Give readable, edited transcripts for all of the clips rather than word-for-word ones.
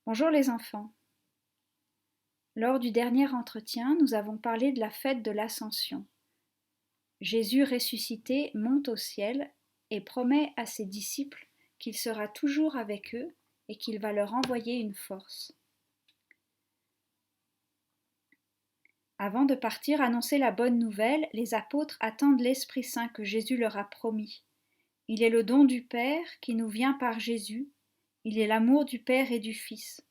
Bonjour les enfants. Lors du dernier entretien, nous avons parlé de la fête de l'Ascension. Jésus ressuscité monte au ciel et promet à ses disciples qu'il sera toujours avec eux et qu'il va leur envoyer une force. Avant de partir annoncer la bonne nouvelle, les apôtres attendent l'Esprit Saint que Jésus leur a promis. Il est le don du Père qui nous vient par Jésus. Il est l'amour du Père et du Fils.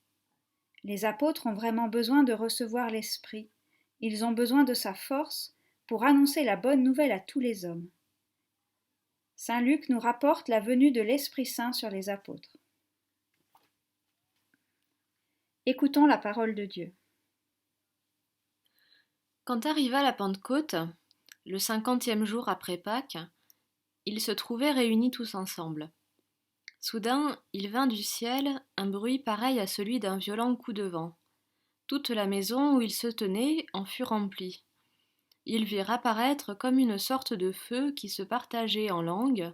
Les apôtres ont vraiment besoin de recevoir l'Esprit. Ils ont besoin de sa force pour annoncer la bonne nouvelle à tous les hommes. Saint Luc nous rapporte la venue de l'Esprit Saint sur les apôtres. Écoutons la parole de Dieu. Quand arriva la Pentecôte, le 50e jour après Pâques, ils se trouvaient réunis tous ensemble. Soudain, il vint du ciel un bruit pareil à celui d'un violent coup de vent. Toute la maison où ils se tenaient en fut remplie. Ils virent apparaître comme une sorte de feu qui se partageait en langues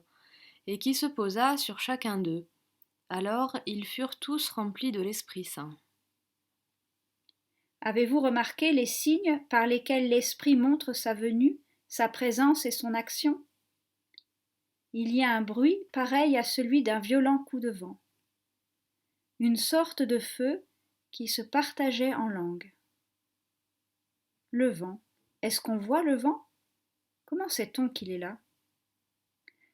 et qui se posa sur chacun d'eux. Alors ils furent tous remplis de l'Esprit Saint. Avez-vous remarqué les signes par lesquels l'Esprit montre sa venue, sa présence et son action? Il y a un bruit pareil à celui d'un violent coup de vent. Une sorte de feu qui se partageait en langues. Le vent. Est-ce qu'on voit le vent? Comment sait-on qu'il est là?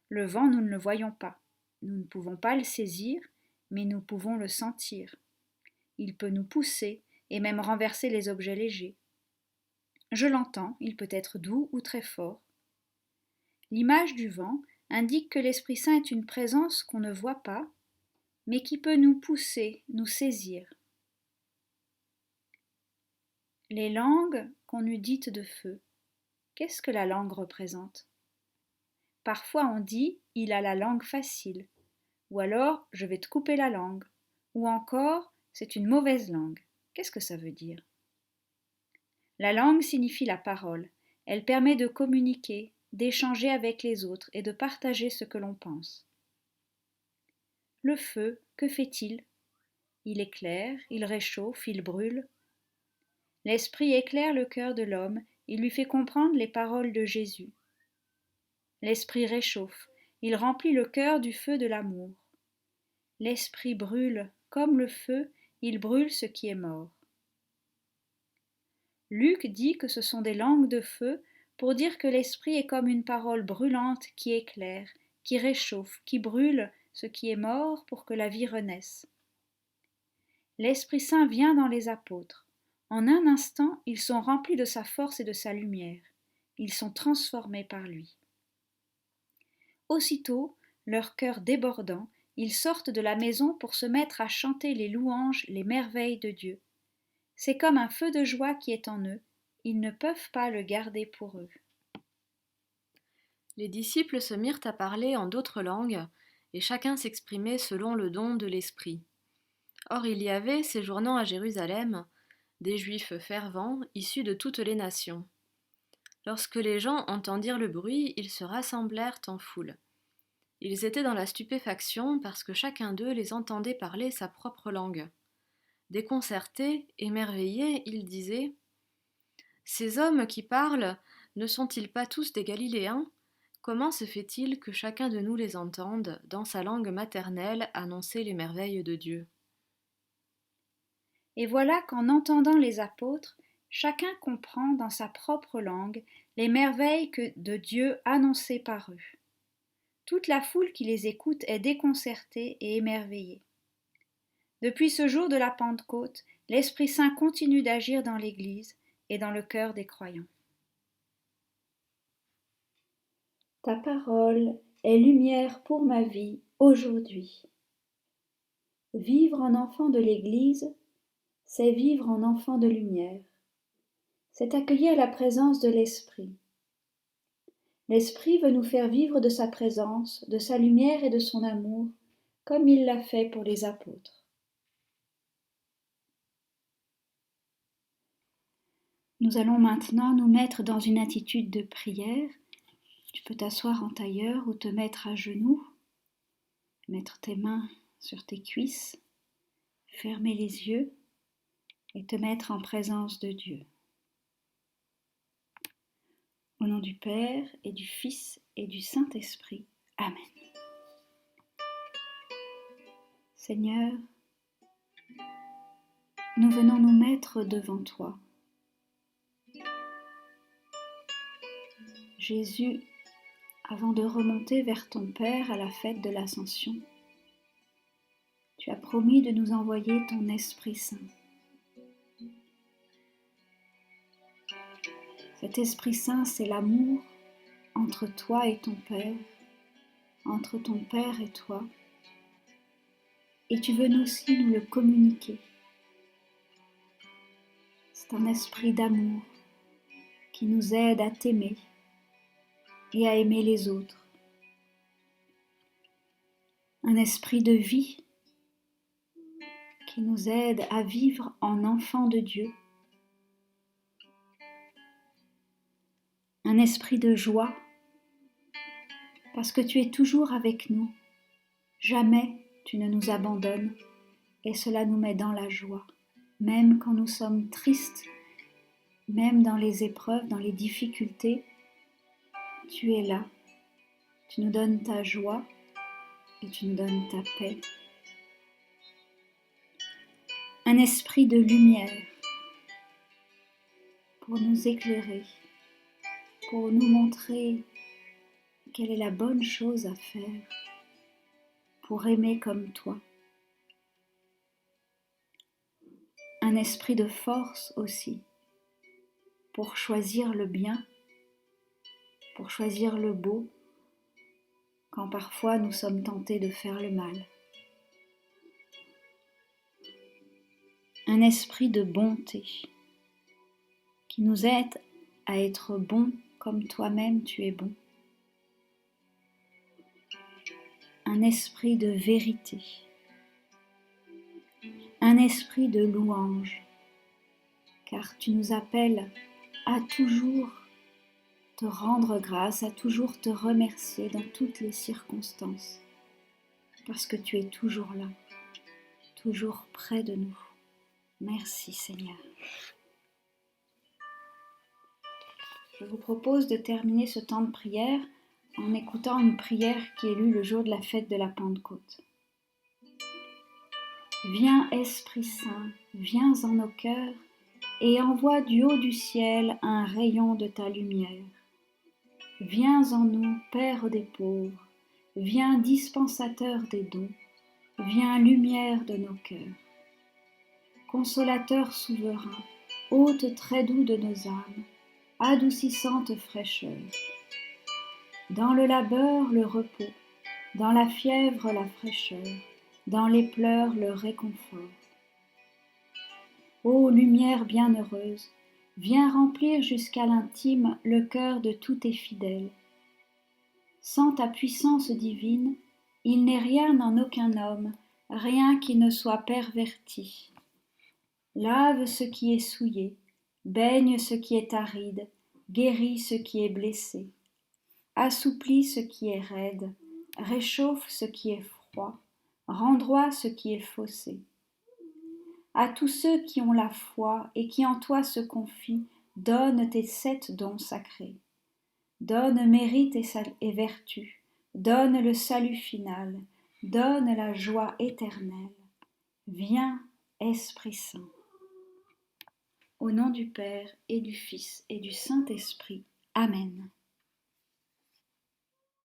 Le vent, nous ne le voyons pas. Nous ne pouvons pas le saisir, mais nous pouvons le sentir. Il peut nous pousser et même renverser les objets légers. Je l'entends, il peut être doux ou très fort. L'image du vent indique que l'Esprit Saint est une présence qu'on ne voit pas, mais qui peut nous pousser, nous saisir. Les langues qu'on eût dites de feu. Qu'est-ce que la langue représente? Parfois on dit « il a la langue facile » ou alors « je vais te couper la langue » ou encore « c'est une mauvaise langue ». Qu'est-ce que ça veut dire? La langue signifie la parole. Elle permet de communiquer, d'échanger avec les autres et de partager ce que l'on pense. Le feu, que fait-il? Il éclaire, il réchauffe, il brûle. L'Esprit éclaire le cœur de l'homme, il lui fait comprendre les paroles de Jésus. L'Esprit réchauffe, il remplit le cœur du feu de l'amour. L'Esprit brûle, comme le feu, il brûle ce qui est mort. Luc dit que ce sont des langues de feu pour dire que l'Esprit est comme une parole brûlante qui éclaire, qui réchauffe, qui brûle ce qui est mort pour que la vie renaisse. L'Esprit Saint vient dans les apôtres. En un instant, ils sont remplis de sa force et de sa lumière. Ils sont transformés par lui. Aussitôt, leur cœur débordant, ils sortent de la maison pour se mettre à chanter les louanges, les merveilles de Dieu. C'est comme un feu de joie qui est en eux, ils ne peuvent pas le garder pour eux. Les disciples se mirent à parler en d'autres langues, et chacun s'exprimait selon le don de l'Esprit. Or il y avait, séjournant à Jérusalem, des Juifs fervents, issus de toutes les nations. Lorsque les gens entendirent le bruit, ils se rassemblèrent en foule. Ils étaient dans la stupéfaction parce que chacun d'eux les entendait parler sa propre langue. Déconcertés, émerveillés, ils disaient « Ces hommes qui parlent, ne sont-ils pas tous des Galiléens? Comment se fait-il que chacun de nous les entende, dans sa langue maternelle, annoncer les merveilles de Dieu ?» Et voilà qu'en entendant les apôtres, chacun comprend dans sa propre langue les merveilles de Dieu annoncées par eux. Toute la foule qui les écoute est déconcertée et émerveillée. Depuis ce jour de la Pentecôte, l'Esprit Saint continue d'agir dans l'Église et dans le cœur des croyants. Ta parole est lumière pour ma vie aujourd'hui. Vivre en enfant de l'Église, c'est vivre en enfant de lumière. C'est accueillir la présence de l'Esprit. L'Esprit veut nous faire vivre de sa présence, de sa lumière et de son amour, comme il l'a fait pour les apôtres. Nous allons maintenant nous mettre dans une attitude de prière. Tu peux t'asseoir en tailleur ou te mettre à genoux, mettre tes mains sur tes cuisses, fermer les yeux et te mettre en présence de Dieu. Au nom du Père et du Fils et du Saint-Esprit. Amen. Seigneur, nous venons nous mettre devant toi. Jésus, avant de remonter vers ton Père à la fête de l'Ascension, tu as promis de nous envoyer ton Esprit Saint. Cet Esprit Saint, c'est l'amour entre toi et ton Père, entre ton Père et toi, et tu veux aussi nous le communiquer. C'est un esprit d'amour qui nous aide à t'aimer et à aimer les autres. Un esprit de vie qui nous aide à vivre en enfants de Dieu. Un esprit de joie parce que tu es toujours avec nous. Jamais tu ne nous abandonnes et cela nous met dans la joie. Même quand nous sommes tristes, même dans les épreuves, dans les difficultés, tu es là. Tu nous donnes ta joie et tu nous donnes ta paix. Un esprit de lumière pour nous éclairer, pour nous montrer quelle est la bonne chose à faire pour aimer comme toi. Un esprit de force aussi pour choisir le bien, pour choisir le beau, quand parfois nous sommes tentés de faire le mal. Un esprit de bonté qui nous aide à être bons comme toi-même tu es bon. Un esprit de vérité, un esprit de louange, car tu nous appelles à toujours te rendre grâce, à toujours te remercier dans toutes les circonstances, parce que tu es toujours là, toujours près de nous. Merci Seigneur. Je vous propose de terminer ce temps de prière en écoutant une prière qui est lue le jour de la fête de la Pentecôte. Viens Esprit Saint, viens en nos cœurs et envoie du haut du ciel un rayon de ta lumière. Viens en nous, Père des pauvres, viens dispensateur des dons, viens lumière de nos cœurs. Consolateur souverain, hôte très doux de nos âmes, adoucissante fraîcheur. Dans le labeur, le repos, dans la fièvre, la fraîcheur, dans les pleurs, le réconfort. Ô lumière bienheureuse, viens remplir jusqu'à l'intime le cœur de tous tes fidèles. Sans ta puissance divine, il n'est rien en aucun homme, rien qui ne soit perverti. Lave ce qui est souillé, baigne ce qui est aride, guéris ce qui est blessé. Assouplis ce qui est raide, réchauffe ce qui est froid, rends droit ce qui est faussé. À tous ceux qui ont la foi et qui en toi se confient, donne tes 7 dons sacrés. Donne mérite et vertu, donne le salut final, donne la joie éternelle. Viens, Esprit Saint. Au nom du Père et du Fils et du Saint-Esprit. Amen.